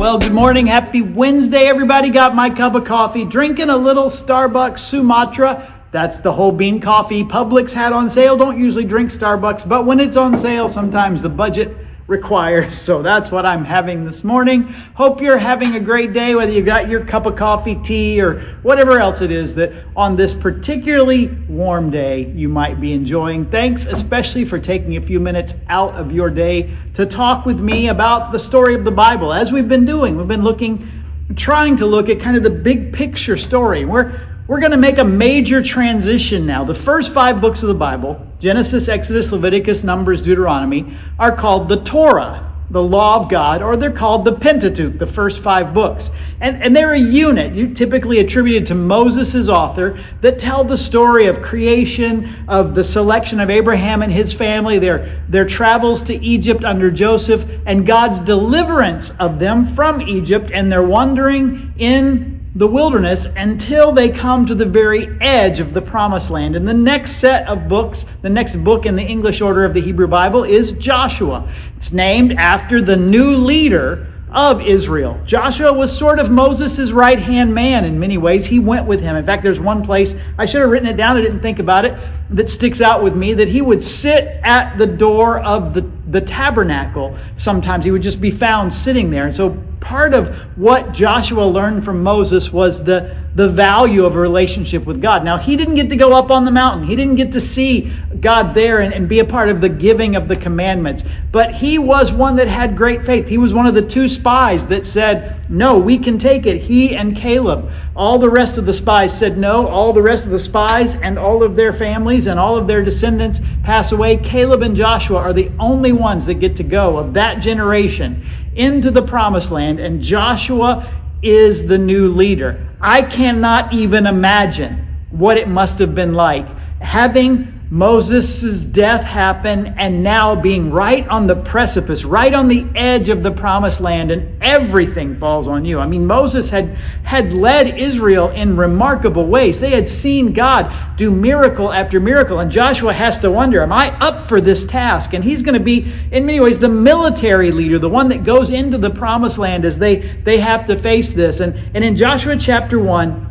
Well, good morning. Happy Wednesday, everybody. Got my cup of coffee, drinking a little Starbucks Sumatra. That's the whole bean coffee Publix had on sale. Don't usually drink Starbucks, but when it's on sale, sometimes the budget requires. So that's what I'm having this morning. Hope you're having a great day, whether you got your cup of coffee, tea, or whatever else it is that on this particularly warm day you might be enjoying. Thanks especially for taking a few minutes out of your day to talk with me about the story of the Bible. As we've been doing, we've been trying to look at kind of the big picture story. We're going to make a major transition now. The first 5 books of the Bible, Genesis, Exodus, Leviticus, Numbers, Deuteronomy, are called the Torah, the law of God, or they're called the Pentateuch, the first 5 books. And they're a unit, typically attributed to Moses' author, that tell the story of creation, of the selection of Abraham and his family, their travels to Egypt under Joseph, and God's deliverance of them from Egypt, and their wandering in the wilderness until they come to the very edge of the promised land. And the next set of books, the next book in the English order of the Hebrew Bible is Joshua. It's named after the new leader of Israel. Joshua was sort of Moses' right-hand man in many ways. He went with him. In fact, there's one place, I should have written it down, I didn't think about it, that sticks out with me, that he would sit at the door of the tabernacle. Sometimes he would just be found sitting there. And so part of what Joshua learned from Moses was the value of a relationship with God. Now, he didn't get to go up on the mountain. He didn't get to see God there and be a part of the giving of the commandments. But he was one that had great faith. He was one of the 2 spies that said, no, we can take it. He and Caleb. All the rest of the spies said no. All the rest of the spies and all of their families and all of their descendants pass away. Caleb and Joshua are the only ones that get to go of that generation into the promised land, and Joshua is the new leader. I cannot even imagine what it must have been like having Moses' death happen and now being right on the precipice, right on the edge of the promised land, and everything falls on you. I mean, Moses had led Israel in remarkable ways. They had seen God do miracle after miracle, and Joshua has to wonder, am I up for this task? And he's going to be, in many ways, the military leader, the one that goes into the promised land as they have to face this. And in Joshua chapter 1,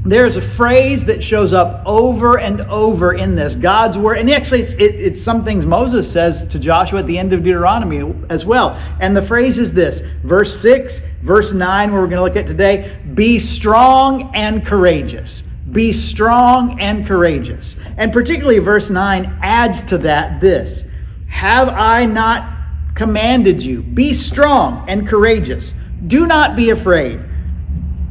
there's a phrase that shows up over and over in this, God's word. And actually, it's some things Moses says to Joshua at the end of Deuteronomy as well. And the phrase is this, verse 6, verse 9, where we're going to look at today, be strong and courageous. Be strong and courageous. And particularly verse 9 adds to that this, have I not commanded you? Be strong and courageous. Do not be afraid.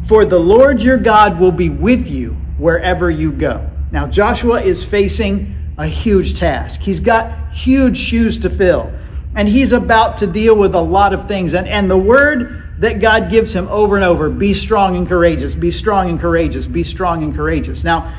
For the Lord your God will be with you wherever you go. Now, Joshua is facing a huge task. He's got huge shoes to fill. And he's about to deal with a lot of things. And the word that God gives him over and over, be strong and courageous, be strong and courageous, be strong and courageous. Now,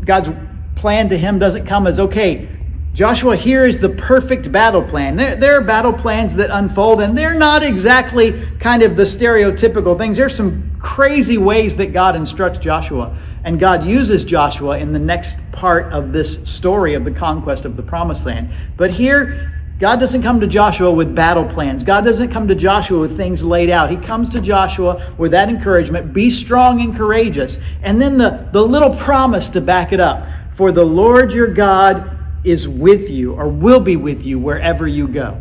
God's plan to him doesn't come as, okay, Joshua, here is the perfect battle plan. There are battle plans that unfold, and they're not exactly kind of the stereotypical things. There's some crazy ways that God instructs Joshua, and God uses Joshua in the next part of this story of the conquest of the promised land. But here, God doesn't come to Joshua with battle plans. God doesn't come to Joshua with things laid out. He comes to Joshua with that encouragement, be strong and courageous. And then the little promise to back it up, for the Lord your God is with you, or will be with you wherever you go.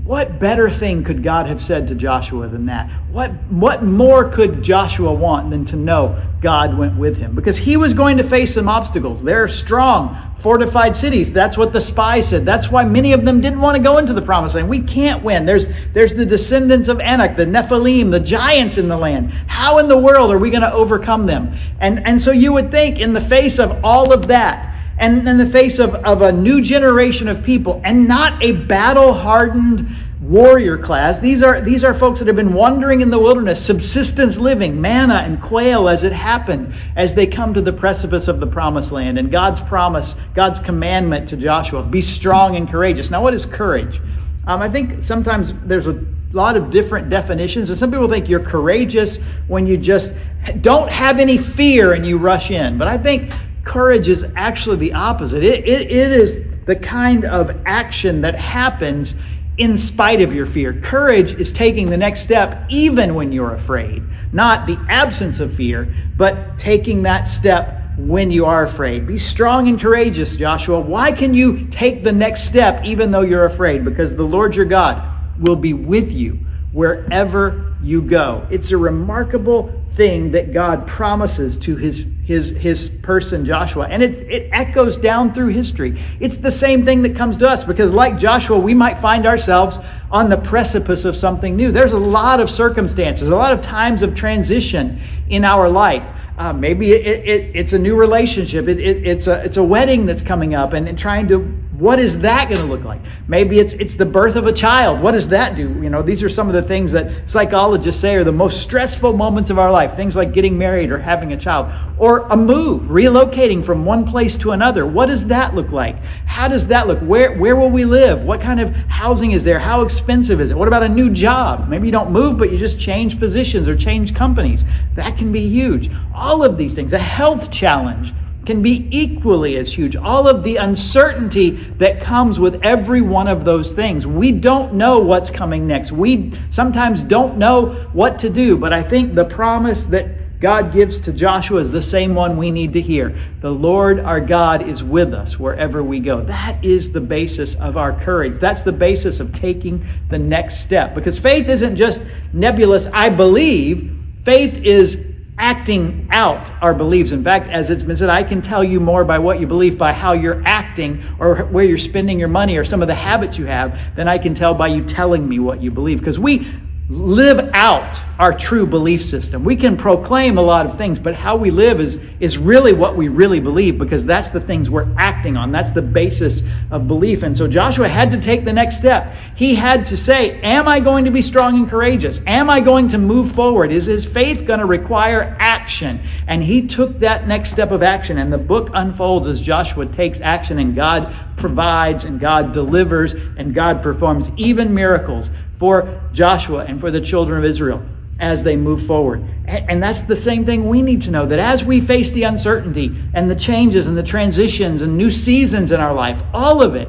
What better thing could God have said to Joshua than that? What more could Joshua want than to know God went with him? Because he was going to face some obstacles. They're strong, fortified cities. That's what the spies said. That's why many of them didn't want to go into the promised land. We can't win. There's the descendants of Anak, the Nephilim, the giants in the land. How in the world are we going to overcome them? And so you would think in the face of all of that, and in the face of a new generation of people, and not a battle-hardened warrior class. These are folks that have been wandering in the wilderness, subsistence living, manna and quail as it happened, as they come to the precipice of the promised land. And God's promise, God's commandment to Joshua, be strong and courageous. Now, what is courage? I think sometimes there's a lot of different definitions, and some people think you're courageous when you just don't have any fear and you rush in. But I think courage is actually the opposite. It is the kind of action that happens in spite of your fear. Courage is taking the next step even when you're afraid. Not the absence of fear, but taking that step when you are afraid. Be strong and courageous, Joshua. Why can you take the next step even though you're afraid? Because the Lord your God will be with you wherever you go. It's a remarkable thing that God promises to his person Joshua, and it echoes down through history. It's the same thing that comes to us, because like Joshua, we might find ourselves on the precipice of something new. There's a lot of circumstances, a lot of times of transition in our life. Maybe it's a new relationship. It's a wedding that's coming up, and trying to, what is that going to look like? Maybe it's the birth of a child. What does that do? These are some of the things that psychologists say are the most stressful moments of our life. Things like getting married or having a child, or a move, relocating from one place to another. What does that look like? How does that look? Where will we live? What kind of housing is there? How expensive is it? What about a new job? Maybe you don't move, but you just change positions or change companies. That can be huge. All of these things, a health challenge can be equally as huge. All of the uncertainty that comes with every one of those things. We don't know what's coming next. We sometimes don't know what to do, but I think the promise that God gives to Joshua is the same one we need to hear. The Lord our God is with us wherever we go. That is the basis of our courage. That's the basis of taking the next step. Because faith isn't just nebulous, I believe. Faith is acting out our beliefs. In fact, as it's been said, I can tell you more by what you believe, by how you're acting, or where you're spending your money, or some of the habits you have, than I can tell by you telling me what you believe. Because we live out our true belief system. We can proclaim a lot of things, but how we live is really what we really believe, because that's the things we're acting on. That's the basis of belief. And so Joshua had to take the next step. He had to say, am I going to be strong and courageous? Am I going to move forward? Is his faith going to require action? And he took that next step of action. And the book unfolds as Joshua takes action, and God provides, and God delivers, and God performs even miracles for Joshua and for the children of Israel as they move forward. And that's the same thing we need to know, that as we face the uncertainty and the changes and the transitions and new seasons in our life, all of it,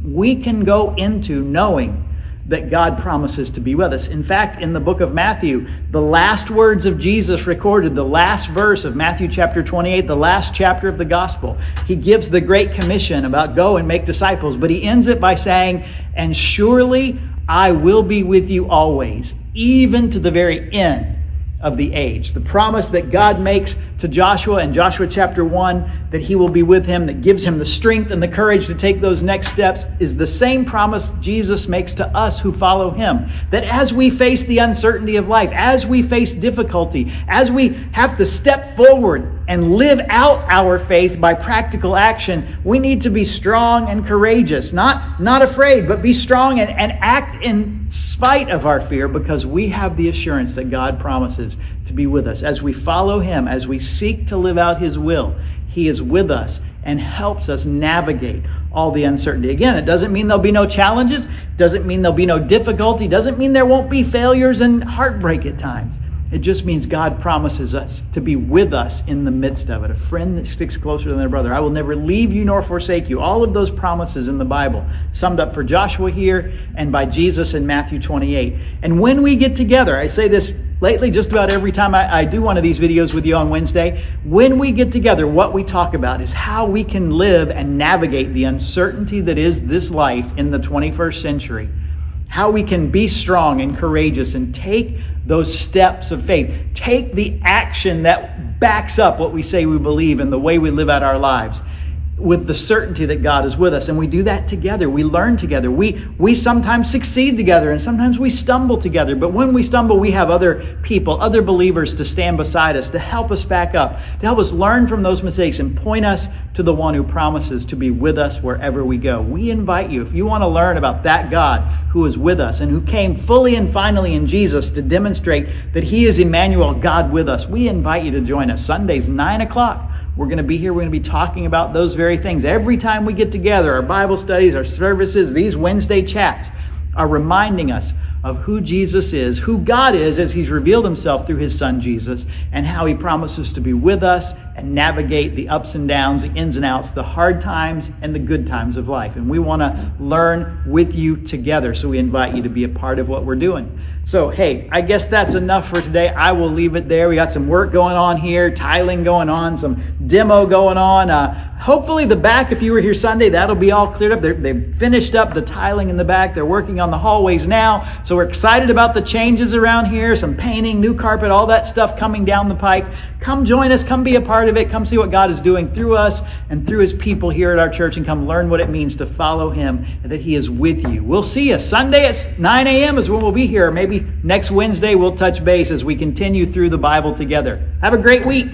we can go into knowing that God promises to be with us. In fact, in the book of Matthew, the last words of Jesus recorded, the last verse of Matthew chapter 28, the last chapter of the gospel, he gives the Great Commission about go and make disciples, but he ends it by saying, and surely I will be with you always, even to the very end of the age. The promise that God makes to Joshua in Joshua chapter 1, that he will be with him, that gives him the strength and the courage to take those next steps, is the same promise Jesus makes to us who follow him. That as we face the uncertainty of life, as we face difficulty, as we have to step forward and live out our faith by practical action, we need to be strong and courageous. Not afraid, but be strong and act in spite of our fear, because we have the assurance that God promises to be with us. As we follow him, as we seek to live out his will, he is with us and helps us navigate all the uncertainty. Again, it doesn't mean there'll be no challenges, doesn't mean there'll be no difficulty, doesn't mean there won't be failures and heartbreak at times. It just means God promises us to be with us in the midst of it. A friend that sticks closer than their brother. I will never leave you nor forsake you. All of those promises in the Bible, summed up for Joshua here and by Jesus in Matthew 28. And when we get together, I say this lately just about every time I do one of these videos with you on Wednesday, when we get together, what we talk about is how we can live and navigate the uncertainty that is this life in the 21st century. How we can be strong and courageous and take those steps of faith. Take the action that backs up what we say we believe and the way we live out our lives, with the certainty that God is with us. And we do that together. We learn together. We sometimes succeed together, and sometimes we stumble together. But when we stumble, we have other people, other believers to stand beside us, to help us back up, to help us learn from those mistakes and point us to the one who promises to be with us wherever we go. We invite you, if you want to learn about that God who is with us and who came fully and finally in Jesus to demonstrate that he is Emmanuel, God with us, we invite you to join us. Sundays, 9 o'clock. We're going to be here. We're going to be talking about those very things. Every time we get together, our Bible studies, our services, these Wednesday chats, are reminding us of who Jesus is, who God is as he's revealed himself through his son Jesus, and how he promises to be with us and navigate the ups and downs, the ins and outs, the hard times and the good times of life. And we want to learn with you together, so we invite you to be a part of what we're doing. So, hey, I guess that's enough for today. I will leave it there. We got some work going on here, tiling going on, some demo going on. Hopefully the back, if you were here Sunday, that'll be all cleared up. They've finished up the tiling in the back. They're working on the hallways now. So we're excited about the changes around here, some painting, new carpet, all that stuff coming down the pike. Come join us. Come be a part of it. Come see what God is doing through us and through his people here at our church, and come learn what it means to follow him and that he is with you. We'll see you Sunday at 9 a.m. is when we'll be here. Maybe next Wednesday we'll touch base as we continue through the Bible together. Have a great week.